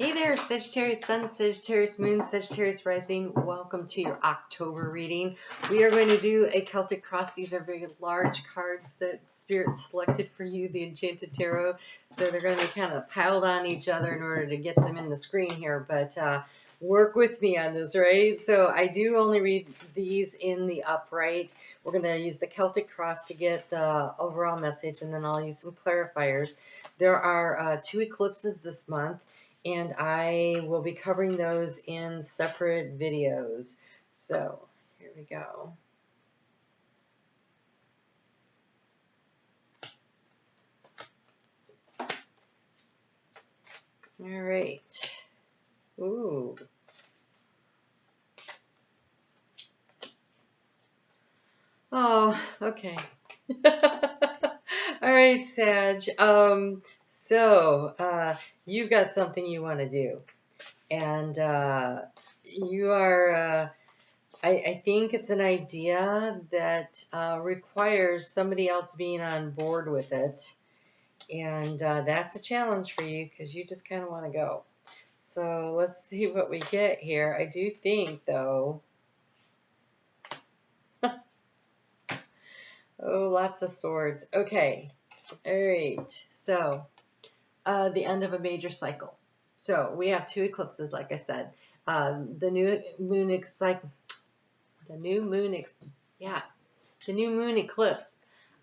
Hey there, Sagittarius Sun, Sagittarius Moon, Sagittarius Rising. Welcome to your October reading. We are going to do a Celtic Cross. These are very large cards that Spirit selected for you, the Enchanted Tarot. So they're going to be kind of piled on each other in order to get them in the screen here. But work with me on this, right? So I do only read these in the upright. We're going to use the Celtic Cross to get the overall message, and then I'll use some clarifiers. There are 2 eclipses this month, and I will be covering those in separate videos. So here we go. All right. Ooh. Oh, okay. All right, Sag. You've got something you want to do, and you are. I think it's an idea that requires somebody else being on board with it, and that's a challenge for you because you just kind of want to go. So let's see what we get here. I do think, though. Oh, lots of swords. Okay. All right. So the end of a major cycle. So we have 2 eclipses, like I said. The new moon eclipse.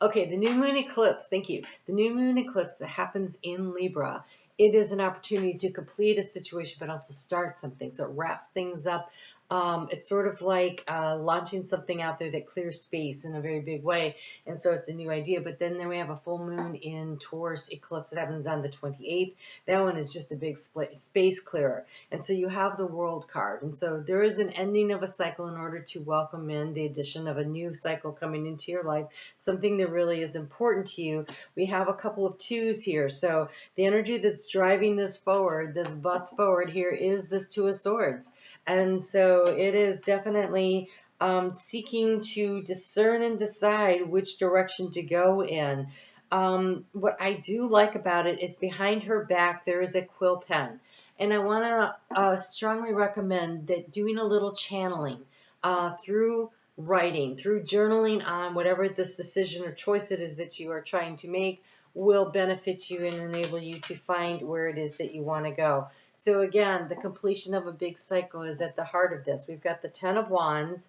Okay, the new moon eclipse, thank you. The new moon eclipse that happens in Libra, it is an opportunity to complete a situation, but also start something. So it wraps things up. It's sort of like launching something out there that clears space in a very big way. And so it's a new idea. But then we have a full moon in Taurus eclipse that happens on the 28th. That one is just a big space clearer. And so you have the World card. And so there is an ending of a cycle in order to welcome in the addition of a new cycle coming into your life, something that really is important to you. We have a couple of 2s here. So the energy that's driving this forward, this bus forward here, is this 2 of Swords. And so it is definitely seeking to discern and decide which direction to go in. What I do like about it is behind her back there is a quill pen. And I want to strongly recommend that doing a little channeling through writing, through journaling on whatever this decision or choice it is that you are trying to make will benefit you and enable you to find where it is that you want to go. So again, the completion of a big cycle is at the heart of this. We've got the 10 of Wands,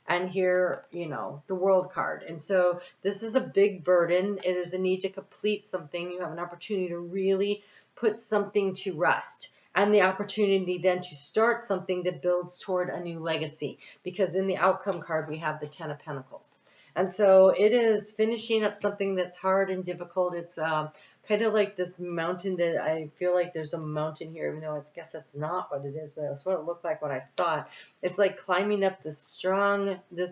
and here, the World card. And so this is a big burden. It is a need to complete something. You have an opportunity to really put something to rest, and the opportunity then to start something that builds toward a new legacy, because in the outcome card we have the 10 of Pentacles. And so it is finishing up something that's hard and difficult. It's kind of like this mountain that I feel like there's a mountain here, even though I guess that's not what it is, but that's what it looked like when I saw it. It's like climbing up this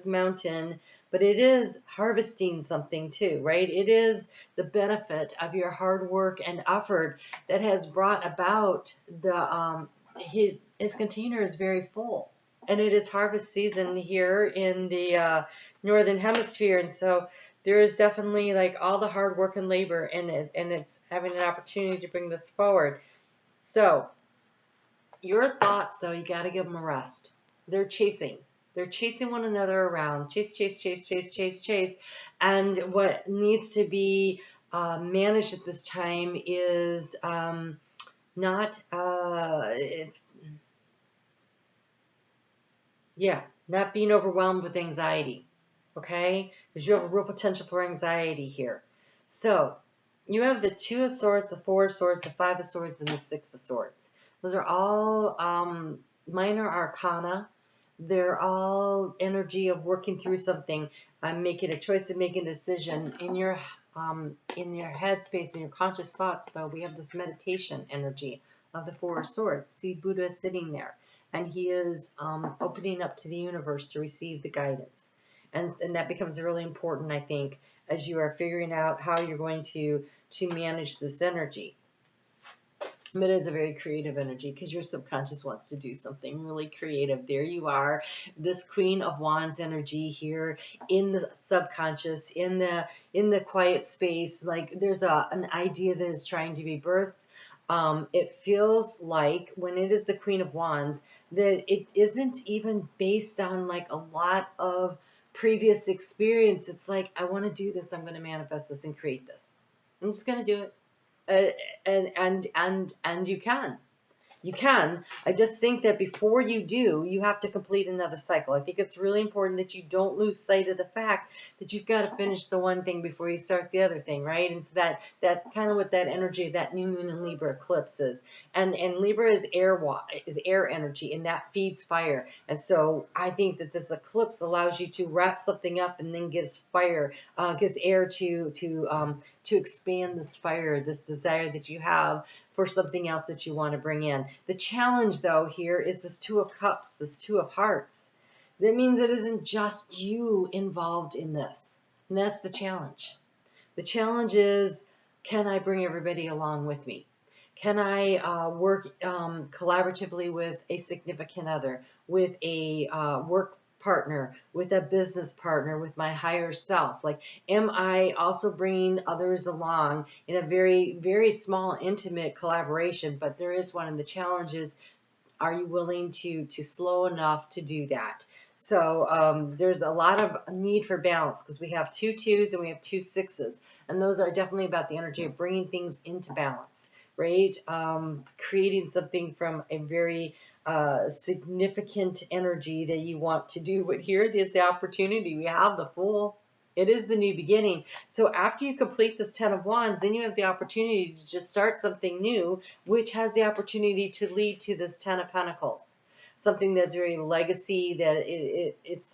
mountain, but it is harvesting something too, right? It is the benefit of your hard work and effort that has brought about the his container is very full. And it is harvest season here in the northern hemisphere, and so there is definitely like all the hard work and labor in it, and it's having an opportunity to bring this forward. So your thoughts, though, you got to give them a rest. They're chasing one another around. Chase. And what needs to be managed at this time is not being overwhelmed with anxiety, okay? Because you have a real potential for anxiety here. So you have the 2 of Swords, the 4 of Swords, the 5 of Swords, and the 6 of Swords. Those are all minor arcana. They're all energy of working through something, making a choice and making a decision. In your headspace, in your conscious thoughts, though, we have this meditation energy of the 4 of Swords. See Buddha sitting there, and he is opening up to the universe to receive the guidance. And that becomes really important, I think, as you are figuring out how you're going to manage this energy. It is a very creative energy because your subconscious wants to do something really creative. There you are, this Queen of Wands energy here in the subconscious, in the quiet space. Like there's an idea that is trying to be birthed. It feels like when it is the Queen of Wands that it isn't even based on like a lot of previous experience. It's like, I want to do this. I'm going to manifest this and create this. I'm just going to do it. And you can. You can. I just think that before you do, you have to complete another cycle. I think it's really important that you don't lose sight of the fact that you've got to finish the one thing before you start the other thing, right? And so that's kind of what that energy, that new moon in Libra eclipse is. And Libra is air energy, and that feeds fire. And so I think that this eclipse allows you to wrap something up and then gives fire, gives air to expand this fire, this desire that you have for something else that you want to bring in. The challenge, though, here is this Two of Cups, this Two of Hearts. That means it isn't just you involved in this. And that's the challenge. The challenge is, can I bring everybody along with me? Can I work collaboratively with a significant other, with a work partner, with a business partner, with my higher self? Like, am I also bringing others along in a very, very small, intimate collaboration? But there is one, and the challenge is, are you willing to slow enough to do that? So there's a lot of need for balance because we have 2 2s and we have 2 6s, and those are definitely about the energy of bringing things into balance, right? Creating something from a very significant energy that you want to do. But here is the opportunity. We have the Fool. It is the new beginning. So after you complete this 10 of Wands, then you have the opportunity to just start something new, which has the opportunity to lead to this 10 of Pentacles. Something that's very legacy, that it's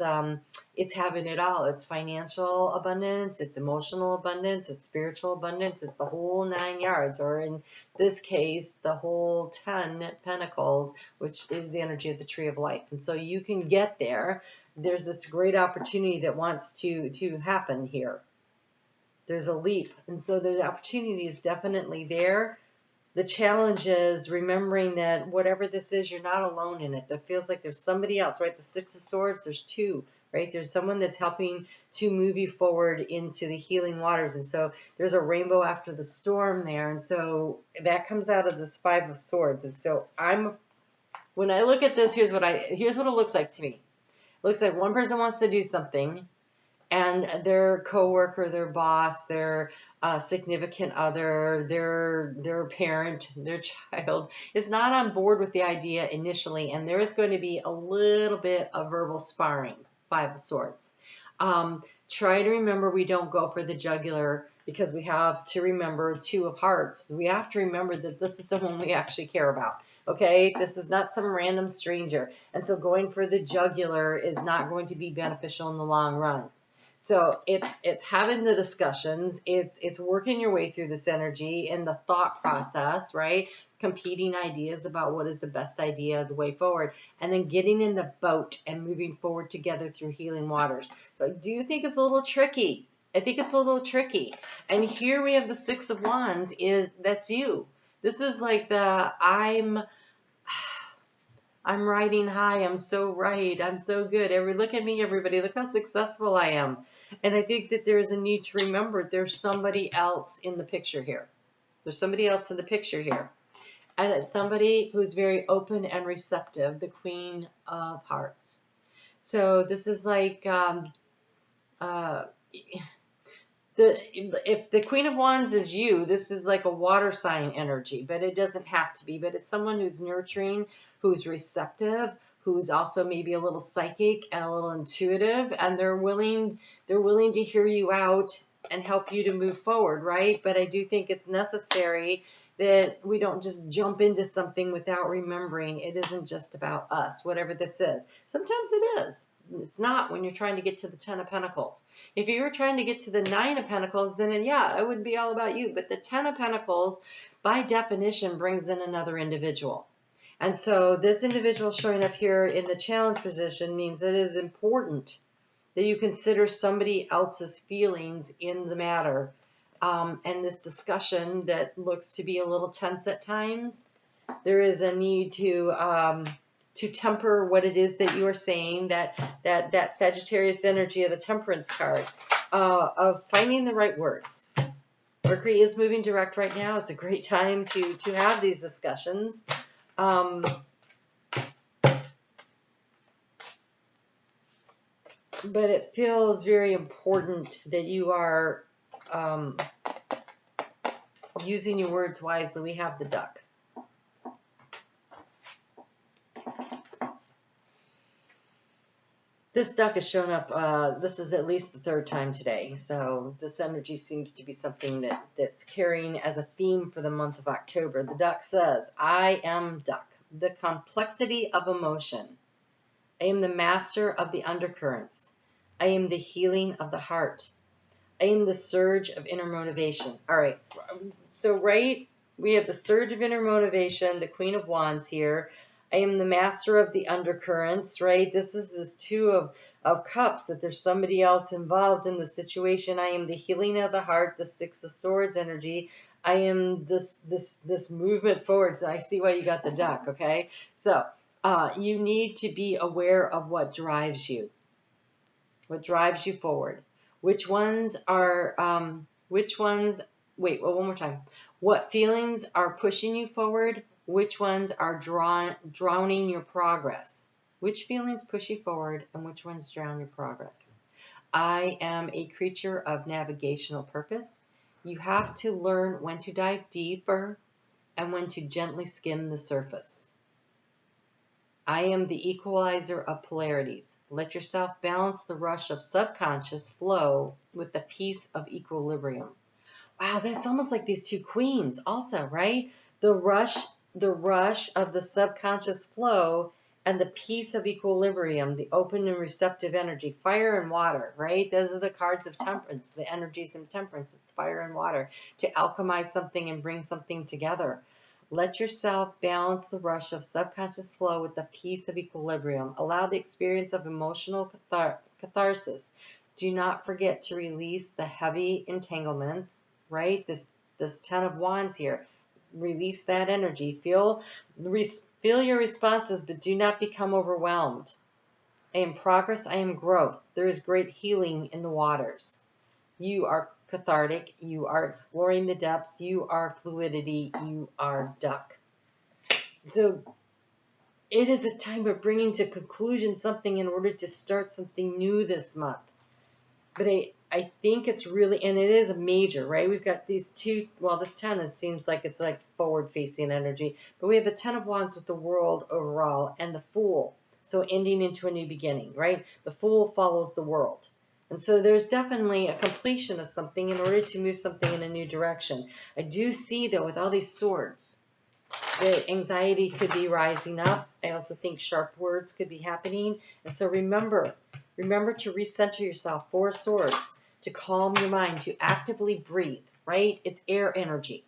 having it all. It's financial abundance, it's emotional abundance, it's spiritual abundance, it's the whole 9 yards, or in this case, the whole 10 Pentacles, which is the energy of the Tree of Life. And so you can get there. There's this great opportunity that wants to happen here. There's a leap. And so the opportunity is definitely there. The challenge is remembering that whatever this is, you're not alone in it. That feels like there's somebody else, right? The 6 of Swords, there's 2, right? There's someone that's helping to move you forward into the healing waters. And so there's a rainbow after the storm there. And so that comes out of this 5 of Swords. And so when I look at this, here's what it looks like to me. It looks like one person wants to do something, and their coworker, their boss, their significant other, their parent, their child is not on board with the idea initially, and there is going to be a little bit of verbal sparring. 5 of Swords. Try to remember we don't go for the jugular, because we have to remember 2 of Hearts. We have to remember that this is someone we actually care about. Okay, this is not some random stranger. And so going for the jugular is not going to be beneficial in the long run. So it's having the discussions, it's working your way through this energy and the thought process, right? Competing ideas about what is the best idea, the way forward, and then getting in the boat and moving forward together through healing waters. So I do think it's a little tricky. I think it's a little tricky. And here we have the 6 of Wands. That's you. This is like the I'm riding high. I'm so right. I'm so good. Look at me, everybody. Look how successful I am. And I think that there is a need to remember there's somebody else in the picture here. There's somebody else in the picture here. And it's somebody who's very open and receptive, the Queen of Hearts. So this is like if the Queen of Wands is you, this is like a water sign energy, but it doesn't have to be. But it's someone who's nurturing, who's receptive, who's also maybe a little psychic and a little intuitive, and they're willing to hear you out and help you to move forward, right? But I do think it's necessary that we don't just jump into something without remembering it isn't just about us, whatever this is. Sometimes it is. It's not when you're trying to get to the 10 of Pentacles. If you were trying to get to the 9 of Pentacles, then yeah, it would be all about you. But the 10 of Pentacles, by definition, brings in another individual. And so this individual showing up here in the challenge position means it is important that you consider somebody else's feelings in the matter. And this discussion that looks to be a little tense at times, there is a need to temper what it is that you are saying, that Sagittarius energy of the Temperance card, of finding the right words. Mercury is moving direct right now. It's a great time to have these discussions. But it feels very important that you are using your words wisely. We have the duck. This duck has shown up, this is at least the third time today, so this energy seems to be something that's carrying as a theme for the month of October. The duck says, I am duck, the complexity of emotion. I am the master of the undercurrents. I am the healing of the heart. I am the surge of inner motivation. All right, so we have the surge of inner motivation, the Queen of Wands here. I am the master of the undercurrents, right? This is this Two of Cups, that there's somebody else involved in the situation. I am the healing of the heart, the Six of Swords energy. I am this movement forward. So I see why you got the duck, okay? So you need to be aware of what drives you. What drives you forward. Which ones are, wait, well, one more time. What feelings are pushing you forward? Which ones are drowning your progress? Which feelings push you forward and which ones drown your progress? I am a creature of navigational purpose. You have to learn when to dive deeper and when to gently skim the surface. I am the equalizer of polarities. Let yourself balance the rush of subconscious flow with the peace of equilibrium. Wow, that's almost like these two queens also, right? The rush of the subconscious flow and the peace of equilibrium, the open and receptive energy, fire and water, right? Those are the cards of temperance, the energies of temperance. It's fire and water to alchemize something and bring something together. Let yourself balance the rush of subconscious flow with the peace of equilibrium. Allow the experience of emotional catharsis. Do not forget to release the heavy entanglements, right? This Ten of Wands here. Release that energy. Feel your responses, but do not become overwhelmed. I am progress. I am growth. There is great healing in the waters. You are cathartic. You are exploring the depths. You are fluidity. You are duck. So it is a time of bringing to conclusion something in order to start something new this month. But I think it's really, and it is a major, right? We've got these two, well, this 10 seems like it's like forward-facing energy, but we have the 10 of Wands with the world overall and the Fool, so ending into a new beginning, right? The Fool follows the world. And so there's definitely a completion of something in order to move something in a new direction. I do see, though, with all these swords, the anxiety could be rising up. I also think sharp words could be happening. And so remember to recenter yourself. 4 swords, to calm your mind, to actively breathe, right? It's air energy.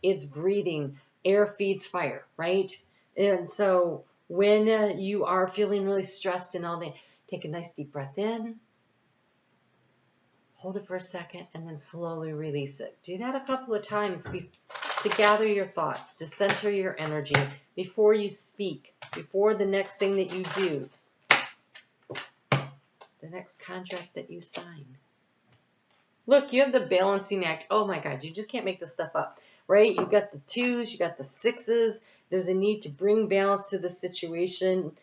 It's breathing. Air feeds fire, right? And so when you are feeling really stressed and all that, take a nice deep breath in. Hold it for a second and then slowly release it. Do that a couple of times to gather your thoughts, to center your energy before you speak, before the next thing that you do, the next contract that you sign. Look, you have the balancing act. Oh my God, you just can't make this stuff up, right? You've got the 2s, you got the 6s. There's a need to bring balance to the situation.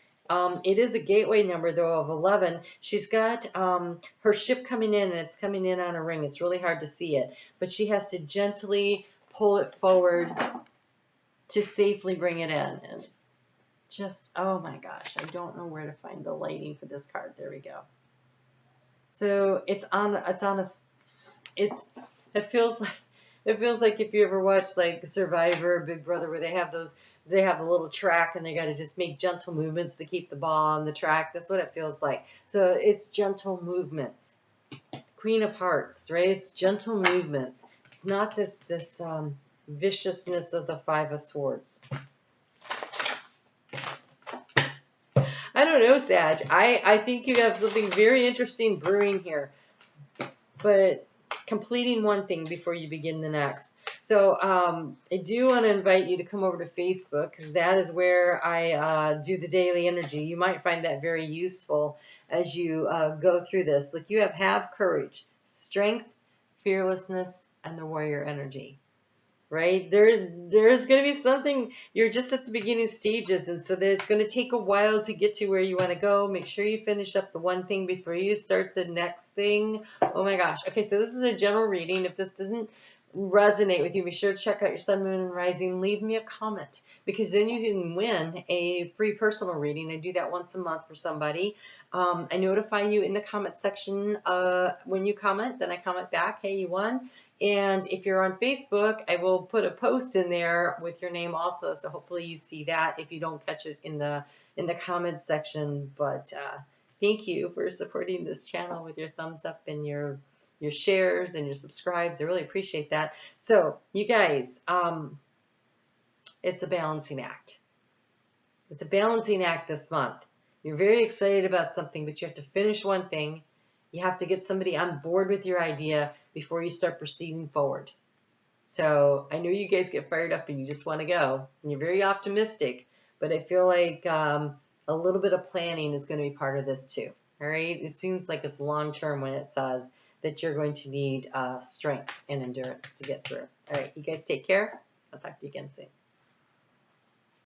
It is a gateway number, though, of 11. She's got her ship coming in, and it's coming in on a ring. It's really hard to see it, but she has to gently pull it forward to safely bring it in. And just, oh my gosh, I don't know where to find the lighting for this card. There we go. So it feels like if you ever watch like Survivor, Big Brother, where they have a little track and they got to just make gentle movements to keep the ball on the track. That's what it feels like. So it's gentle movements. Queen of Hearts, right? It's gentle movements. It's not this viciousness of the 5 of Swords. I don't know, Sag. I think you have something very interesting brewing here. But completing one thing before you begin the next. So I do want to invite you to come over to Facebook, because that is where I do the daily energy. You might find that very useful as you go through this. Like, you have courage, strength, fearlessness, and the warrior energy. Right? There's going to be something, you're just at the beginning stages, and so that it's going to take a while to get to where you want to go. Make sure you finish up the one thing before you start the next thing. Oh my gosh. Okay, so this is a general reading. If this doesn't resonate with you, be sure to check out your sun, moon, and rising. Leave me a comment, because then you can win a free personal reading. I do that once a month for somebody. I notify you in the comment section when you comment, then I comment back, hey, you won. And if you're on Facebook, I will put a post in there with your name also, so hopefully you see that if you don't catch it in the comments section. But thank you for supporting this channel with your thumbs up and your shares and your subscribes. I really appreciate that. So you guys, it's a balancing act. It's a balancing act this month. You're very excited about something, but you have to finish one thing. You have to get somebody on board with your idea before you start proceeding forward. So I know you guys get fired up and you just want to go, and you're very optimistic, but I feel like a little bit of planning is going to be part of this too. All right. It seems like it's long term when it says that you're going to need strength and endurance to get through. All right. You guys take care. I'll talk to you again soon.